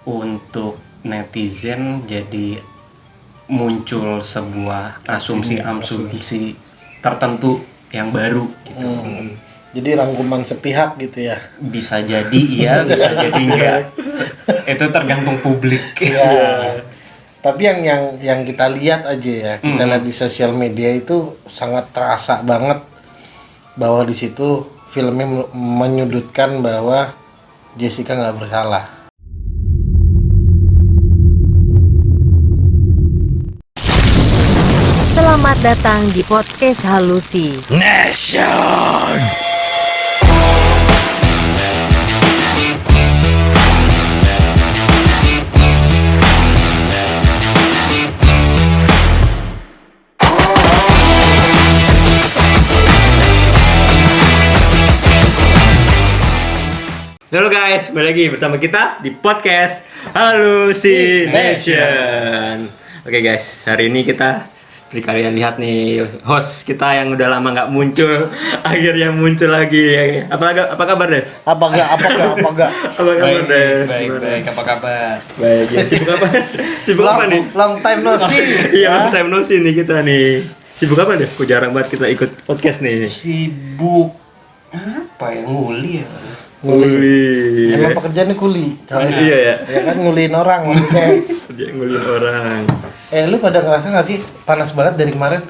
untuk netizen jadi muncul sebuah asumsi tertentu yang baru gitu. Jadi rangkuman sepihak gitu ya. Bisa jadi iya, bisa jadi enggak. Itu tergantung publik. Iya. Tapi yang kita lihat aja ya, kita lihat di sosial media itu sangat terasa banget bahwa di situ filmnya menyudutkan bahwa Jessica nggak bersalah. Selamat datang di podcast Halusi Nation. Halo guys, balik lagi bersama kita di podcast Halusi Nation. Oke guys, hari ini kita seperti kalian lihat nih, host kita yang udah lama nggak muncul, akhirnya muncul lagi. Apa kabar, Dev? Apa enggak? Apa kabar, Dev? Baik, apa kabar? Baik, ya sibuk apa? Sibuk apa nih? Long time no see. Iya, long time no see nih kita nih. Sibuk apa, Dev? Kok jarang banget kita ikut podcast nih. Sibuk apa ya, nguli ya. Nguli. Emang pekerjaannya kuli. Iya ya. Ya kan nguliin orang maksudnya. Dia ngulin orang. Lu pada ngerasa nggak sih panas banget dari kemarin?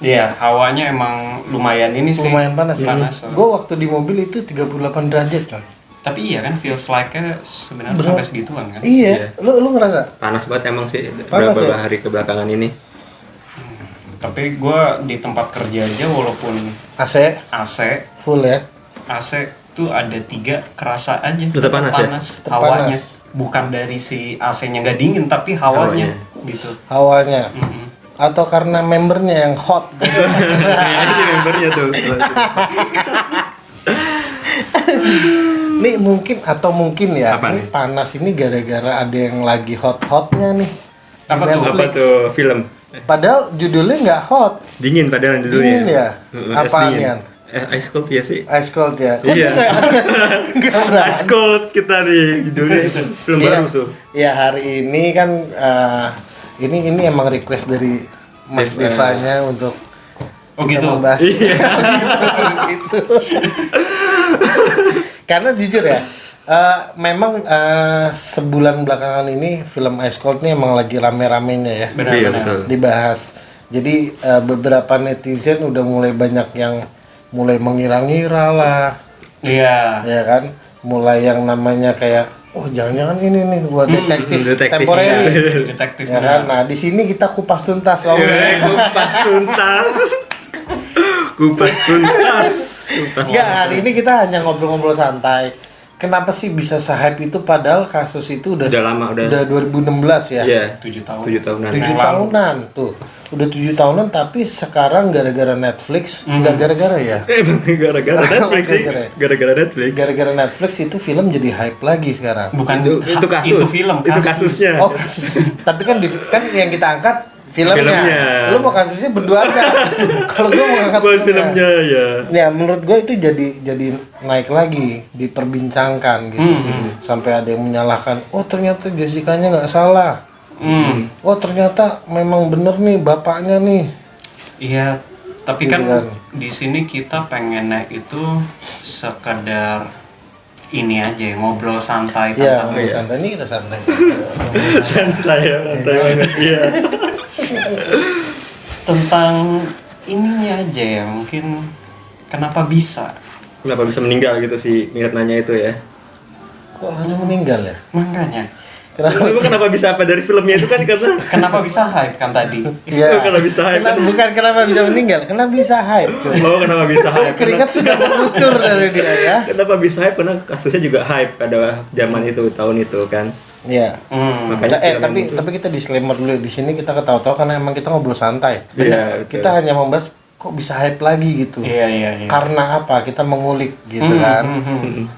Iya, hawanya emang lumayan ini sih. Lumayan panas ya. Panas. Gue waktu di mobil itu 38 derajat coy. Tapi iya kan, feels like-nya sebenarnya sampai segituan kan. Iya. Lu ngerasa? Panas banget emang sih Panas beberapa ya? hari kebelakangan ini. Tapi gue di tempat kerja aja walaupun AC AC full ya. AC tuh ada 3 kerasa aja. Tetap panas ya? Tetap Hawanya. panas. Bukan dari si AC-nya nggak dingin, tapi hawanya gitu. Hawanya. Mm-mm. Atau karena membernya yang hot. Ini membernya tuh. Nih mungkin ya. Apa Ini nih? panas ini gara-gara ada yang lagi hot-hotnya nih. Di Apa tuh? Netflix. Apa tuh film? Padahal judulnya nggak hot. Dingin padahal judulnya. Dingin ya? Heeh, Apaan dingin. Yan? Ice Cold ya sih. Ice Cold ya. Kok Iya. Nggak berani? Ice Cold kita nih judulnya film Iya. baru tuh. Iya, hari ini kan ini emang request dari Mas Dev, Devanya untuk Oh kita gitu. membahas gitu. Karena jujur ya, memang sebulan belakangan ini film Ice Cold ini emang lagi rame-ramenya ya Iya Benar-benar. betul. dibahas. Jadi beberapa netizen udah mulai banyak yang mulai mengira-ngira lah, Iya. ya kan? Mulai yang namanya kayak, oh jangan-jangan ini nih buat detektif detektif, temporer. Jadi detektif. Ya kan? Nah, di sini kita kupas tuntas Kupas tuntas. Kupas tuntas. Enggak, hari ini kita hanya ngobrol-ngobrol santai. Kenapa sih bisa se-hype itu padahal kasus itu udah Lama udah. 2016 ya? Iya. 7 tahun. 7 tahunan. 7 tahunan tuh. Udah 7 tahunan tapi sekarang gara-gara Netflix, enggak gara-gara ya? Emang gara-gara Netflix sih. Gara-gara. Gara-gara Netflix. Gara-gara Netflix itu film jadi hype lagi sekarang. Bukan Itu kasus. Itu film. Itu kasus. kasusnya. Oh, tapi kan yang kita angkat filmnya. Filmnya. Lu mau kasusnya berdua aja. Kalau gua mau angkat Buat filmnya ya. Ya menurut gue itu jadi naik lagi, diperbincangkan gitu. Sampai ada yang menyalahkan, oh ternyata Jessica-nya nggak salah. Oh ternyata memang bener nih bapaknya nih. Iya, tapi Gitu kan kan. di sini kita pengennya itu sekedar ini aja ngobrol santai Ya, tentang ngomong santai nih kita santai. Santai ya, santai banget. Iya. tentang ininya aja ya, mungkin kenapa bisa. Kenapa bisa meninggal gitu sih minat nanya itu ya? Kok langsung meninggal ya? Makanya Kenapa bisa apa dari filmnya itu kan karena kenapa bisa hype kan tadi? Iya. Kalau bisa hype. Bukan kenapa bisa meninggal, kenapa bisa hype. Cuy. Oh, kenapa bisa hype? Keringat sudah mengucur dari dia ya. Kenapa bisa hype? Karena kasusnya juga hype pada zaman itu, tahun itu kan. Iya. Makanya film Tapi kita disclaimer dulu di sini kita ketawa-tawa karena emang kita ngobrol santai. Iya, betul. Kita hanya membahas kok bisa hype lagi gitu. Iya. Karena apa? Kita mengulik gitu kan.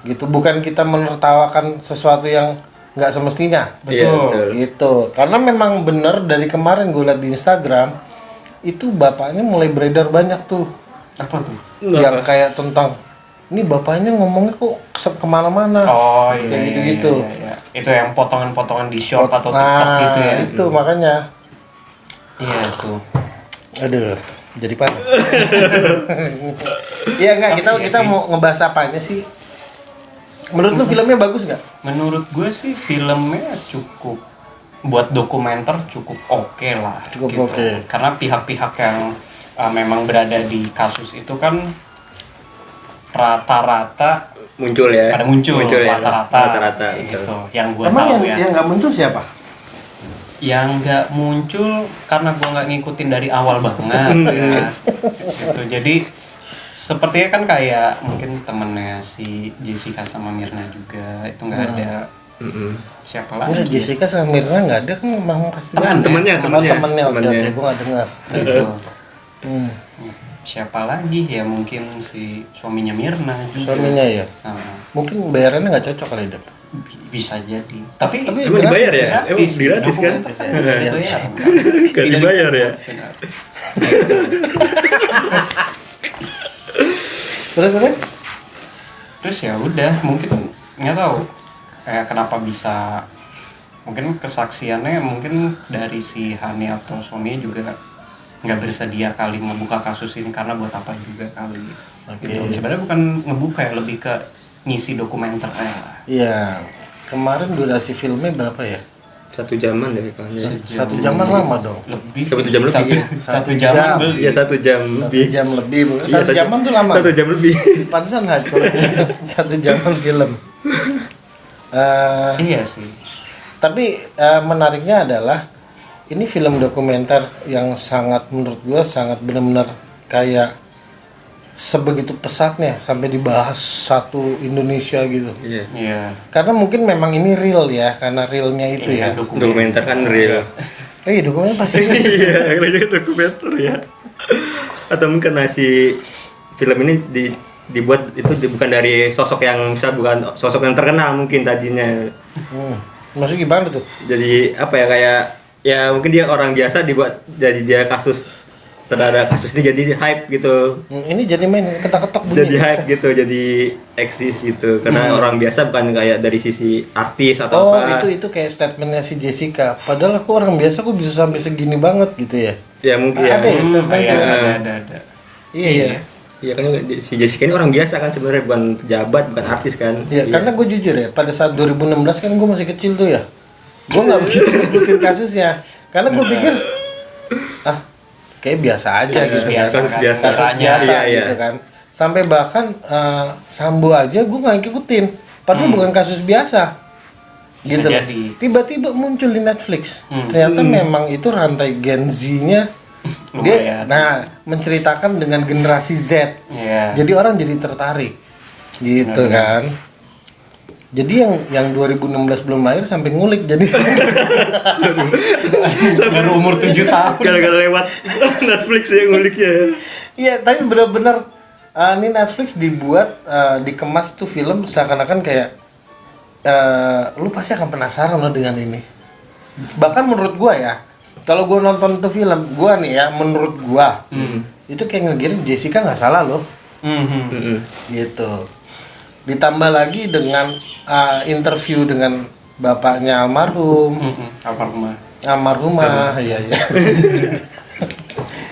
Gitu bukan kita menertawakan sesuatu yang nggak semestinya. Iya, betul. Gitu. Karena memang bener dari kemarin gue liat di Instagram itu bapaknya mulai beredar banyak tuh. Apa tuh? Yang kayak tentang ini bapaknya ngomongnya kok kemana-mana. Oh iya. Kayak iya, gitu-gitu. iya. Itu yang potongan-potongan di short atau Nah, TikTok gitu ya. itu makanya. Iya tuh. Aduh, jadi panas. Iya enggak, kita Iya kita sih. mau ngebahas apanya sih? Menurut lu filmnya bagus nggak? Menurut gue sih filmnya cukup buat dokumenter cukup oke lah. Cukup gitu. oke. Karena pihak-pihak yang memang berada di kasus itu kan rata-rata Muncul ya. pada muncul ya. rata-rata betul. gitu. Yang gue Emang tahu yang ya. nggak muncul siapa? Yang nggak muncul karena gue nggak ngikutin dari awal banget ya. Gitu. Jadi sepertinya kan kayak mungkin temennya si Jessica sama Mirna juga itu nggak ada. Siapa Enggak, lagi? Jessica sama Mirna nggak ada kan, memang pasti Teman, temennya. temennya. Oke, gue nggak dengar. Gitu. Hmm. Siapa lagi ya, mungkin si suaminya Mirna juga. Suaminya ya. Nah, mungkin bayarannya nggak cocok kali deh. bisa jadi. Tapi Emang dibayar ya? Emang gratis kan? Iya. Gak dibayar ya? Terus? Terus ya udah, mungkin nggak tahu kayak kenapa bisa, mungkin kesaksiannya mungkin dari si Hani atau suaminya juga nggak bersedia kali membuka kasus ini karena buat apa juga kali. Oke. Gitu. Sebenarnya bukan ngebuka ya, lebih ke ngisi dokumenter aja lah. Iya. Kemarin durasi filmnya berapa ya? 1 jaman deh kayaknya. Satu jaman lama dong. Lebih. 1 jam lebih. Satu Satu jam. jam. Beli. Iya 1 jam lebih. 1 jam lebih. Iya, 1 jaman tuh lama. 1 jam lebih. Pantesan nggak kalau 1 jaman film. Iya sih. Tapi menariknya adalah ini film dokumenter yang sangat, menurut gua sangat benar-benar kayak sebegitu pesatnya sampai dibahas satu Indonesia gitu. Iya. Iya. Karena mungkin memang ini real ya, karena realnya itu ya. Iya, Dokumenter kan real. Iya, dokumenter pasti. Iya, lagi dokumenter ya. Atau mungkin si film ini dibuat itu bukan dari sosok yang bukan sosok yang terkenal mungkin tadinya. Maksudnya gimana tuh? Jadi apa ya, kayak ya mungkin dia orang biasa dibuat jadi dia kasus terhadap kasus ini jadi hype gitu. Ini jadi main ketok-ketok bunyi. Jadi hype gitu, jadi eksis gitu. Karena orang biasa bukan kayak dari sisi artis atau Oh, apa. itu kayak statementnya si Jessica. Padahal aku orang biasa, aku bisa sampai segini banget gitu ya. Ya mungkin Ada ya, statement Iya, gitu. ada. Iya, iya. Iya kan si Jessica ini orang biasa kan sebenarnya, bukan pejabat, bukan artis kan. Iya, karena gue jujur ya, pada saat 2016 kan gue masih kecil tuh ya. Gue nggak begitu ngikutin kasusnya. Karena gue pikir, kayak biasa aja Kasus gitu biasa, kan. kasus biasa. Kasus Caranya. biasa Iya, iya. gitu kan. Sampai bahkan Sambo aja gue nggak ngikutin. Padahal bukan kasus biasa. Bisa Gitu loh. jadi. Tiba-tiba muncul di Netflix. Ternyata memang itu rantai Gen Z-nya. Dia, Lumayan. menceritakan dengan generasi Z. Iya. Jadi orang jadi tertarik. Gitu kan. Jadi yang 2016 belum lahir sampai ngulik jadi Baru umur 7 tahun. Gara-gara lewat Netflix ya nguliknya. Iya, tapi benar-benar ini Netflix dibuat dikemas tuh film seakan-akan kayak lu pasti akan penasaran lo dengan ini. Bahkan menurut gua ya, kalau gua nonton tuh film, gua nih ya, menurut gua itu kayak ngegiring Jessica nggak salah loh, gitu. Ditambah lagi dengan interview dengan bapaknya almarhumah, iya.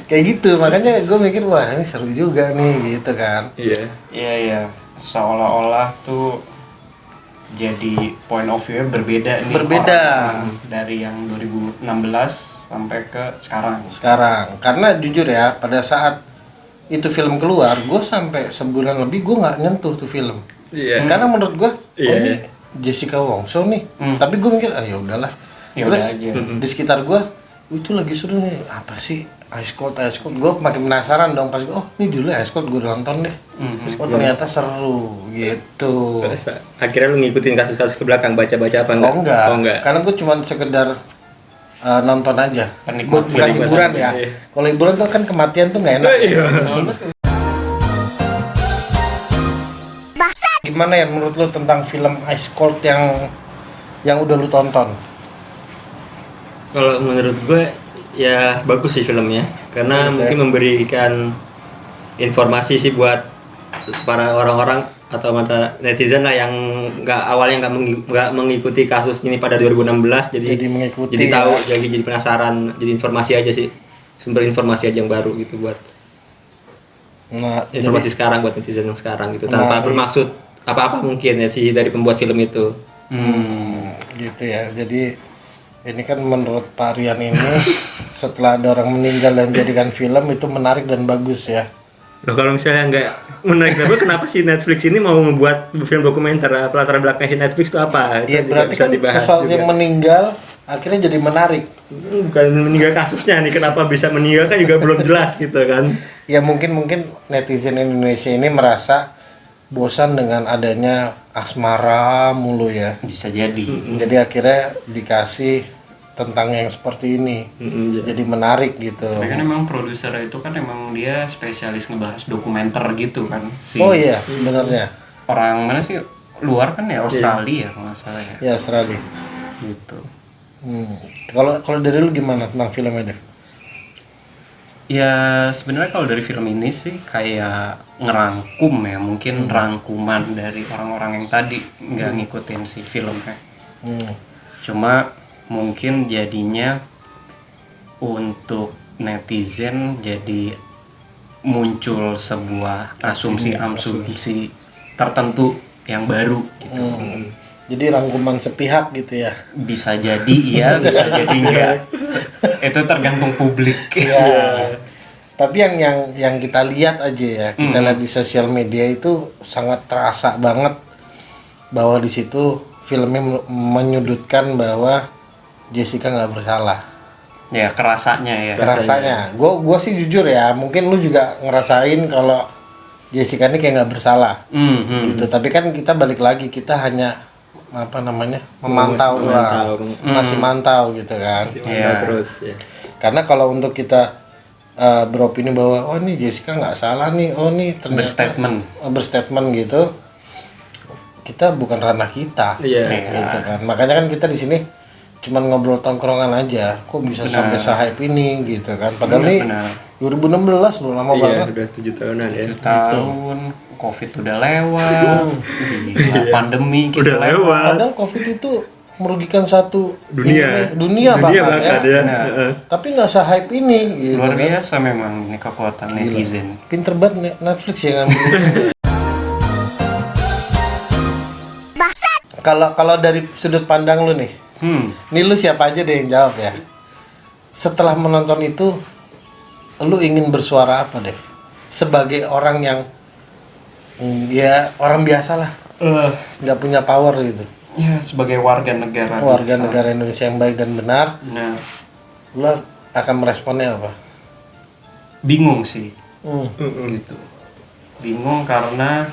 Kayak gitu, makanya gue mikir wah ini seru juga nih gitu kan. Iya. Iya. Seolah-olah tuh jadi point of view berbeda nih. Berbeda. Dari yang 2016 sampai ke sekarang. Sekarang, karena jujur ya, pada saat itu film keluar, gue sampai sebulan lebih gue nggak nyentuh tuh film. Iya. Karena menurut gue, Iya. ini Jessica Wongso nih. Tapi gue mikir, ya udahlah. Ya Terus udah aja. di sekitar gue, itu lagi seru nih. Apa sih Ice Cold? Gue makin penasaran dong pas oh ini dulu Ice Cold gue nonton deh. Oh ternyata seru gitu. Terus, akhirnya lu ngikutin kasus-kasus ke belakang, baca-baca apa enggak? Oh enggak. Oh enggak. Karena gue cuma sekedar nonton aja. Penikmat Bukan film hiburan aja, ya. iya. Kalau hiburan tuh kan kematian tuh nggak enak. Iya. Gimana ya menurut lu tentang film Ice Cold yang udah lu tonton? Kalau menurut gue ya bagus sih filmnya, karena mungkin memberikan informasi sih buat para orang-orang atau mata netizen lah yang awalnya nggak mengikuti kasus ini pada 2016 Jadi mengikuti, jadi tahu, ya. jadi penasaran, jadi informasi aja sih, sumber informasi aja yang baru gitu buat Nah, informasi sekarang buat netizen yang sekarang gitu, Nah, tanpa bermaksud apa-apa mungkin ya sih dari pembuat film itu. gitu ya. Jadi ini kan menurut Pak Rian ini setelah ada orang meninggal dan jadikan film itu menarik dan bagus ya. Loh, kalau misalnya nggak menarik, kenapa sih Netflix ini mau membuat film dokumenter? Latar belakangnya si Netflix itu apa? Ya Itu juga berarti bisa kan dibahas sesuatu juga. yang meninggal akhirnya jadi menarik. Bukan meninggal kasusnya nih, kenapa bisa meninggal kan juga belum jelas gitu kan. Ya mungkin netizen Indonesia ini merasa bosan dengan adanya asmara mulu ya. Bisa jadi. Jadi akhirnya dikasih tentang yang seperti ini. Jadi menarik gitu. Tapi kan emang produser itu kan emang dia spesialis ngebahas dokumenter gitu kan. Oh iya, sebenarnya. Orang mana sih? Luar kan ya, Australia kalau nggak salah ya. Ya Australia. Gitu. Kalau dari lu gimana tentang filmnya deh? Ya sebenarnya kalau dari film ini sih kayak ngerangkum ya, mungkin rangkuman dari orang-orang yang tadi nggak ngikutin si filmnya. Cuma mungkin jadinya untuk netizen jadi muncul sebuah asumsi tertentu yang baru gitu. Jadi rangkuman sepihak gitu ya. Bisa jadi iya, bisa jadi enggak. Itu tergantung publik. Iya. Tapi yang kita lihat aja ya, kita lihat di sosial media itu sangat terasa banget bahwa di situ filmnya menyudutkan bahwa Jessica nggak bersalah. Ya kerasanya ya. Rasanya, gue sih jujur ya, mungkin lu juga ngerasain kalau Jessica ini kayak nggak bersalah, gitu. Tapi kan kita balik lagi, kita hanya memantau doang, masih mantau gitu kan. Iya. Terus ya. Karena kalau untuk kita beropini bahwa oh ini Jessica nggak salah nih, oh ini ternyata berstatement gitu, kita bukan ranah kita, Iya. gitu kan. Makanya kan kita di sini cuman ngobrol tongkrongan aja, kok bisa sampai se-hype ini gitu kan. Padahal nih 2016 loh, lama banget. Udah 7 tahunan ya. 7 tahun, Covid udah lewat, gila, pandemi kita Udah lewat. Padahal Covid itu merugikan satu Dunia bahkan ya. ya. Tapi nggak se-hype ini gitu. luar kan. biasa memang ini kekuatan netizen. Pinter banget Netflix ya ngambil. Kalau dari sudut pandang lu nih, ini lu siapa aja deh yang jawab ya. Setelah menonton itu, lu ingin bersuara apa deh? Sebagai orang yang ya orang biasa lah, nggak punya power gitu. Ya sebagai warga negara Warga negara Indonesia yang baik dan benar, Nah, lu akan meresponnya apa? bingung sih. Hmm. Gitu. Bingung karena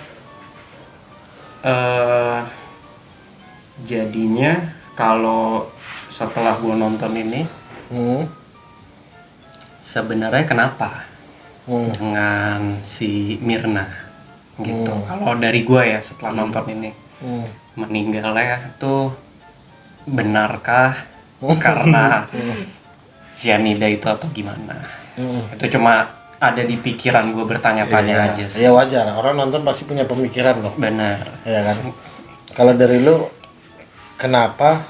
jadinya kalau setelah gue nonton ini sebenarnya kenapa dengan si Mirna gitu. Kalau dari gue ya setelah nonton ini meninggalnya itu benarkah karena cyanida itu atau gimana? Itu cuma ada di pikiran gue bertanya-tanya aja sih. Ya wajar, orang nonton pasti punya pemikiran loh. Benar. Ya kan. Kalau dari lu kenapa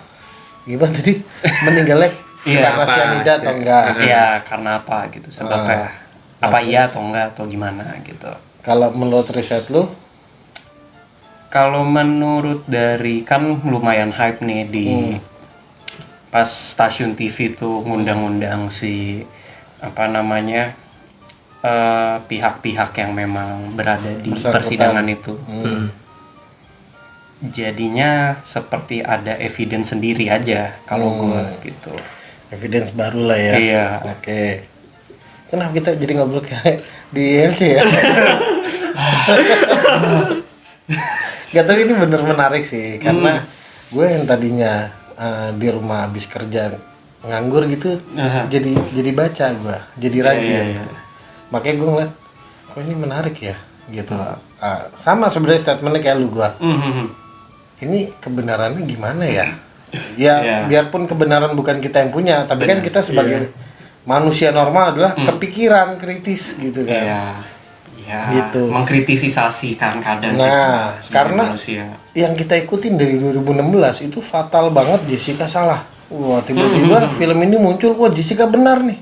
gimana tadi meninggalnya karena cyanida atau enggak? Iya, karena apa gitu sebabnya. Apa iya atau enggak atau gimana gitu. Kalau menurut riset lu? Kalau menurut dari kan lumayan hype nih di pas stasiun TV tuh ngundang-undang si apa namanya pihak-pihak yang memang berada di persidangan itu. Jadinya seperti ada evidence sendiri aja kalau gue gitu. Evidence baru lah ya. Iya. Oke. Kenapa kita jadi ngobrol kayak di LC ya? Gak, tapi ini bener menarik sih karena gue yang tadinya di rumah habis kerja nganggur gitu, jadi baca gue, jadi rajin. Makanya gue ngeliat, oh ini menarik ya, gitu. Sama sebenarnya statementnya kayak lu gue. Ini kebenarannya gimana ya? Ya biarpun kebenaran bukan kita yang punya, tapi kan kita sebagai manusia normal adalah kepikiran kritis gitu kan. Ya, Gitu. mengkritisasi kan kadang Nah, kita sebagai karena manusia. yang kita ikutin dari 2016 itu fatal banget Jessica salah. Wah, tiba-tiba film ini muncul, wah Jessica benar nih.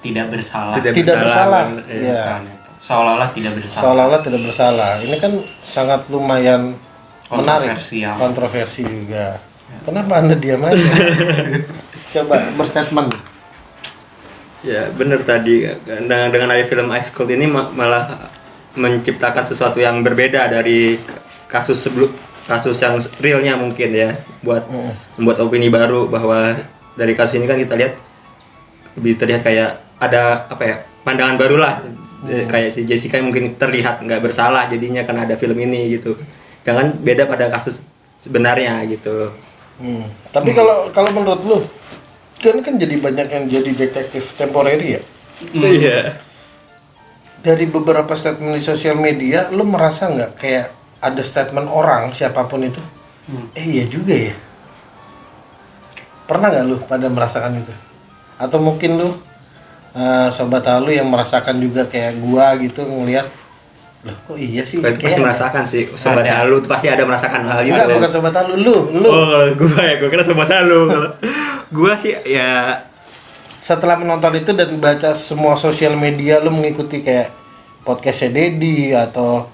Tidak bersalah. Tidak bersalah. bener, Iya. Bukan itu. Seolah-olah tidak bersalah. Seolah-olah tidak bersalah. Ini kan sangat lumayan menarik, Kontroversial. kontroversi juga. Kenapa Anda diam aja? Coba berstatement. Ya bener tadi, dengan ada film Ice Cold ini malah menciptakan sesuatu yang berbeda dari kasus kasus yang realnya mungkin ya, buat membuat opini baru bahwa dari kasus ini kan kita lihat lebih terlihat kayak ada apa ya, pandangan baru lah. Kayak si Jessica yang mungkin terlihat nggak bersalah jadinya karena ada film ini gitu, jangan beda pada kasus sebenarnya gitu. Tapi kalau menurut lu kan jadi banyak yang jadi detektif temporary ya. Iya. Dari beberapa statement di sosial media, lu merasa nggak kayak ada statement orang siapapun itu? Iya juga ya. Pernah nggak lu pada merasakan itu? Atau mungkin lu sobat halu yang merasakan juga kayak gua gitu ngelihat, loh kok iya sih? Pasti Kayak merasakan sih, sobat Ada. halu tuh pasti ada merasakan hal itu. enggak, bukan sobat halu, lu. Oh, kalau gua kira sobat halu. Kalau gua sih ya Setelah menonton itu dan baca semua sosial media, lu mengikuti kayak podcastnya Dedi atau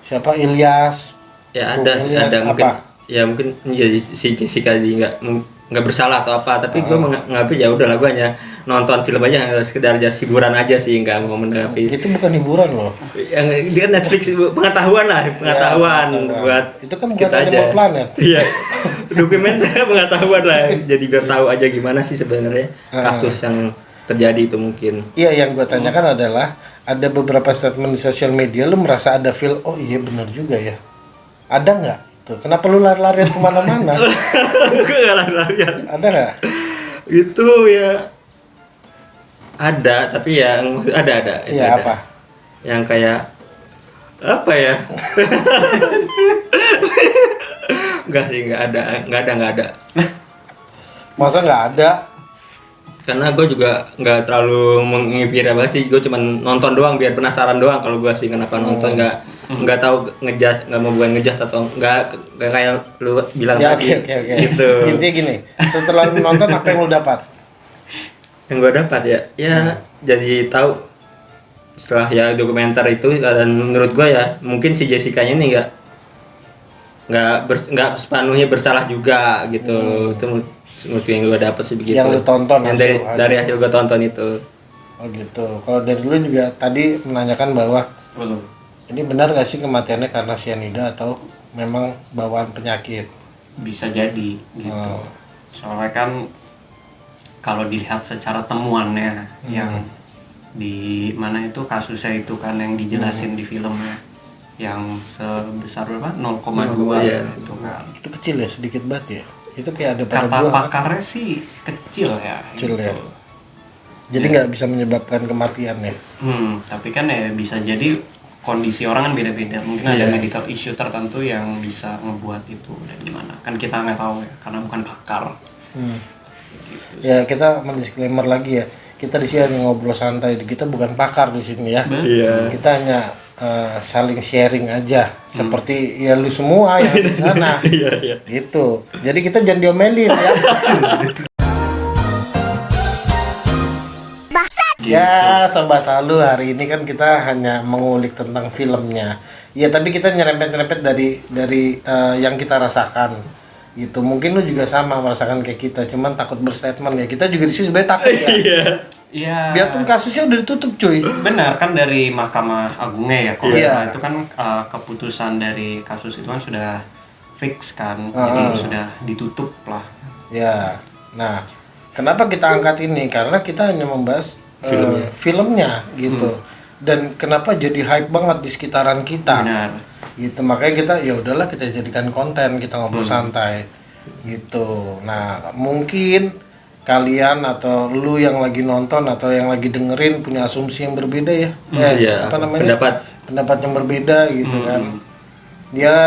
siapa Ilyas? ya Bung ada Ilyas, ada mungkin apa? ya mungkin jadi si Jessica nggak bersalah atau apa, tapi gua menganggap ya udahlah, gua hanya nonton film aja, sekedar just hiburan aja sih, nggak mau menanggapi. Itu bukan hiburan loh. Yang dia Netflix pengetahuan lah, pengetahuan pengetahuan. buat Itu kan bukan kita aja. Animal Planet. Iya. Dokumenter pengetahuan lah. Jadi biar tahu aja gimana sih sebenarnya kasus yang terjadi itu mungkin. Iya, yang gue tanyakan adalah ada beberapa statement di sosial media, lu merasa ada feel, oh iya benar juga ya. Ada nggak? Tuh, kenapa lu lari-larian kemana-mana? Gue nggak lari-larian. Ada nggak? Itu ya ada, tapi yang ada. Itu Iya ada. apa? Yang kayak apa ya? Enggak sih, nggak ada. Masa nggak ada? Karena gue juga nggak terlalu mengipir banget sih, gue cuma nonton doang biar penasaran doang. Kalau gue sih kenapa nonton, nggak tahu ngejat, nggak mau bukan ngejat atau nggak kayak lu bilang Ya tadi. oke. Gitu. Intinya gini, setelah lu nonton apa yang lu dapat? Yang gue dapat ya jadi tahu setelah ya dokumenter itu, dan menurut gue ya mungkin si Jessica-nya ini nggak sepenuhnya bersalah juga gitu. Itu menurut gue yang gue dapat sih begitu. Yang lu tonton, yang dari hasil. hasil gue tonton itu. Oh gitu. Kalau dari lu juga tadi menanyakan bahwa Betul. ini benar nggak sih kematiannya karena cyanida atau memang bawaan penyakit? Bisa jadi gitu. Soalnya kan kalau dilihat secara temuannya yang di mana itu kasusnya itu kan yang dijelasin di filmnya yang sebesar berapa? 0,2 Iya. itu kan. Itu kecil ya, sedikit banget ya. Itu kayak ada pada Kata gua. pakarnya sih kecil ya. Kecil gitu. ya. Jadi nggak bisa menyebabkan kematian ya. Tapi kan ya bisa jadi kondisi orang kan beda-beda. Mungkin ada medical issue tertentu yang bisa ngebuat itu dan gimana. Kan kita nggak tahu ya karena bukan pakar. Gitu. Ya kita mendisklaimer lagi ya. Kita di sini hanya ngobrol santai. Kita bukan pakar di sini ya. Iya. Kita hanya saling sharing aja. Seperti ya lu semua yang di sana. Iya. Gitu. Jadi kita jangan diomelin ya. Ya sobat halu, hari ini kan kita hanya mengulik tentang filmnya. Ya tapi kita nyerempet-nyerempet dari yang kita rasakan. Gitu. Mungkin lu juga sama merasakan kayak kita, cuman takut berstatement ya. Kita juga di sini sebenarnya takut ya. Iya. Biarpun kasusnya udah ditutup cuy. Benar kan dari Mahkamah Agungnya ya kalau Iya. itu kan keputusan dari kasus itu kan sudah fix kan. Jadi sudah ditutup lah. Ya. Nah, kenapa kita angkat ini? Karena kita hanya membahas filmnya gitu. Dan kenapa jadi hype banget di sekitaran kita. Benar. Gitu. Makanya kita ya udahlah kita jadikan konten, kita ngobrol santai. Gitu. Nah, mungkin kalian atau lu yang lagi nonton atau yang lagi dengerin punya asumsi yang berbeda ya. Iya. Apa namanya? Pendapat yang berbeda gitu kan. Ya,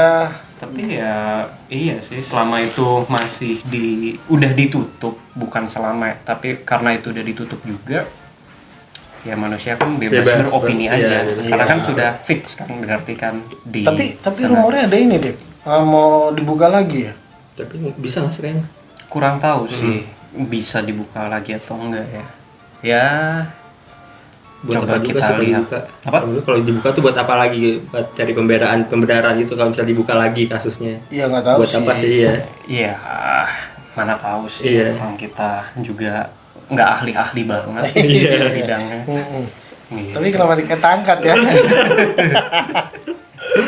Tapi ya iya sih selama itu masih udah ditutup, bukan selama, tapi karena itu udah ditutup juga ya manusia kan bebas Bebas, beropini iya, aja. bebas. Karena kan Iya. sudah fix kan berarti kan di Tapi sana. rumornya ada ini deh, mau dibuka lagi ya. Tapi bisa nggak sih kayaknya? Kurang tahu sih bisa dibuka lagi atau enggak ya. Ya Buat coba apa juga kita sih kalau lihat. dibuka? Apa? Kalau dibuka tuh buat apa lagi? Buat cari pembenaran gitu kalau misalnya dibuka lagi kasusnya. Iya nggak tahu Buat sih. apa sih ya? Iya, mana tahu sih. Iya. Orang kita juga nggak ahli-ahli banget di Iya. bidangnya. Mm-mm. Iya. Tapi kenapa diketangkat ya?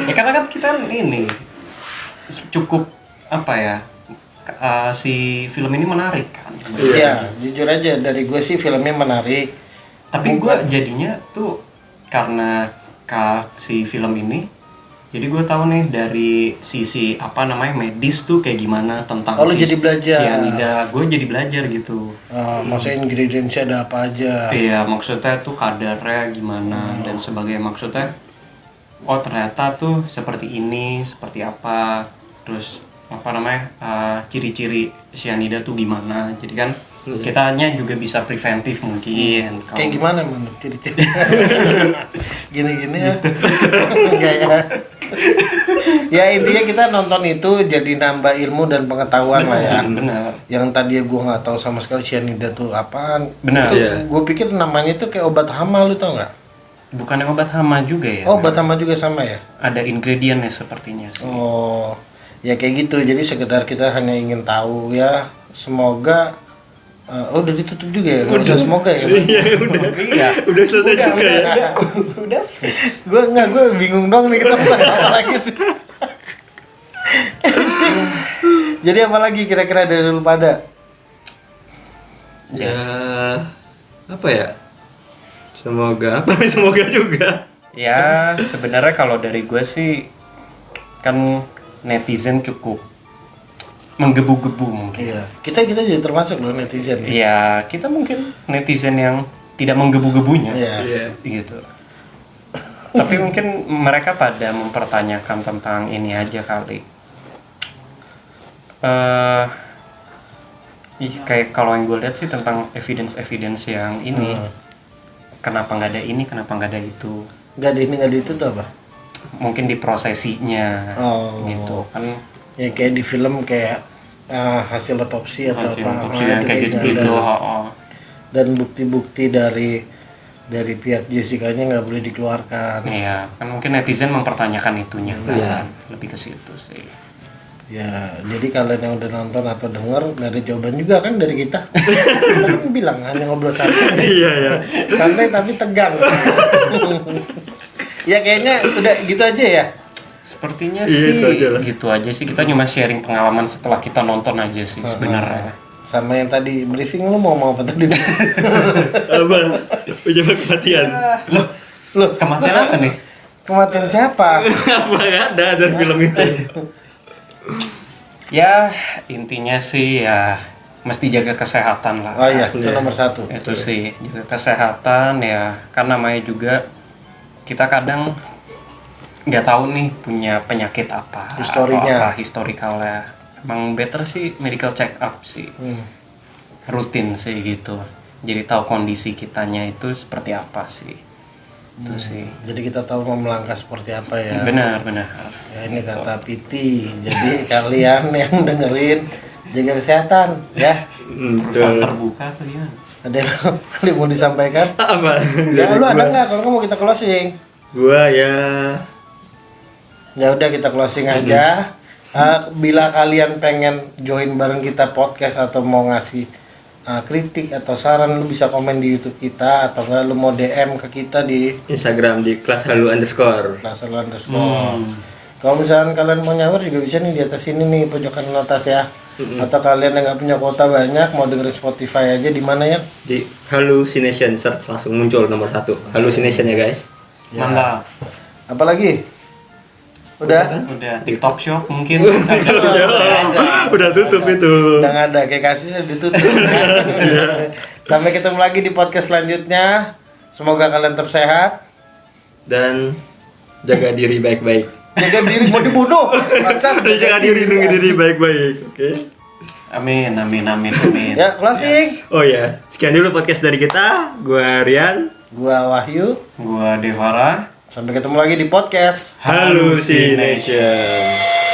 Ya karena kan kita ini cukup apa ya, si film ini menarik kan. Iya, jujur aja dari gue sih filmnya menarik. Tapi gue jadinya tuh karena si film ini, jadi gue tahu nih dari sisi apa namanya medis tuh kayak gimana tentang Oh, lu jadi belajar. cyanida. Gue jadi belajar gitu. Maksudnya ingredientsnya ada apa aja? Iya, maksudnya tuh kadarnya gimana dan sebagainya. Maksudnya, oh ternyata tuh seperti ini, seperti apa, terus apa namanya, ciri-ciri cyanida tuh gimana. Jadi kan kitanya juga bisa preventif mungkin. Kayak gimana emang ciri-ciri? Gini-gini ya? Enggak ya? Ya intinya kita nonton itu jadi nambah ilmu dan pengetahuan lah ya. Benar. Yang tadi gue nggak tahu sama sekali cyanida tuh apaan. Benar. Itu, Iya. gue pikir namanya itu kayak obat hama, lu tau nggak? Bukan obat hama juga ya? Oh, obat hama juga sama ya? Ada ingredientnya sepertinya sih. Oh, ya kayak gitu. Jadi sekedar kita hanya ingin tahu ya. Semoga udah ditutup juga ya. Nggak usah semoga ya. Iya udah. Iya. Udah selesai juga ya. Udah fix. Gue bingung dong nih kita bukan apa lagi. Jadi apa lagi kira-kira dari lu pada? Ya apa ya? Semoga apa? Semoga juga. Ya sebenarnya kalau dari gue sih kan netizen cukup menggebu-gebu mungkin. Iya. Kita jadi termasuk loh netizen. Ya. Iya, kita mungkin netizen yang tidak menggebu-gebunya. Iya. Iya. Gitu. Tapi mungkin mereka pada mempertanyakan tentang ini aja kali. Kayak kalau yang gue lihat sih tentang evidence yang ini. Kenapa nggak ada ini, kenapa nggak ada itu? Nggak ada ini nggak ada itu tuh apa? Mungkin di prosesinya. Oh. Gitu kan. Ya kayak di film kayak hasil otopsi atau Hasil apa. otopsi Nah, dan itu kayak nggak gitu-gitu. ada. Dan bukti-bukti dari pihak Jessica-nya nggak boleh dikeluarkan. Iya, kan mungkin netizen mempertanyakan itunya kan. Iya. Lebih ke situ sih. Ya, jadi kalian yang udah nonton atau denger nggak ada jawaban juga kan dari kita. Kita kan bilang hanya ngobrol santai. Iya ya. Santai tapi tegang. Ya kayaknya udah gitu aja ya. Sepertinya Iya, sih itu aja lah. gitu aja sih. Kita cuma sharing pengalaman setelah kita nonton aja sih sebenarnya. Sama yang tadi briefing lu mau apa tadi? Apa? Ujian kematian. Loh, Kematian apa nih? kematian siapa? Apa nggak ada dari film itu? Ya intinya sih ya mesti jaga kesehatan lah. Oh iya, itu Iya. nomor 1. Itu sih jaga kesehatan ya. Karena namanya juga kita kadang nggak tahu nih punya penyakit apa Historinya. atau apa historikalnya. Emang better sih medical check up sih. Rutin sih gitu. Jadi tahu kondisi kitanya itu seperti apa sih. Itu sih. Jadi kita tahu mau melangkah seperti apa ya. Benar. Ya ini kata Piti. Jadi kalian yang dengerin jaga kesehatan ya. Perusahaan terbuka tuh gimana? Ada yang mau disampaikan? Apa? Ya lu ada nggak? Kalau nggak mau kita closing. Gua ya. Ya udah kita closing aja. Bila kalian pengen join bareng kita podcast atau mau ngasih kritik atau saran, lu bisa komen di YouTube kita atau enggak lu mau DM ke kita di Instagram di @kelashalu_. @kelashalu_. Kalau misalkan kalian mau nyawer juga bisa nih di atas sini nih pojokan atas ya. Atau kalian yang nggak punya kuota banyak mau dengerin Spotify aja di mana ya? Di Hallucination search langsung muncul nomor 1. Hallucination ya guys. Mantap. Apalagi? Udah? Udah TikTok Shop mungkin. Udah tutup itu. Udah nggak ada, kayak kasih ditutup. Sampai ketemu lagi di podcast selanjutnya. Semoga kalian tetap sehat. Dan jaga diri baik-baik. Jaga diri mau dibunuh. Maksud, Jaga diri, lindungi diri baik-baik. Oke. Amin. Ya, closing. Oh ya, sekian dulu podcast dari kita. Gua Rian. Gua Wahyu. Gua Devara. Sampai ketemu lagi di podcast Hallucination.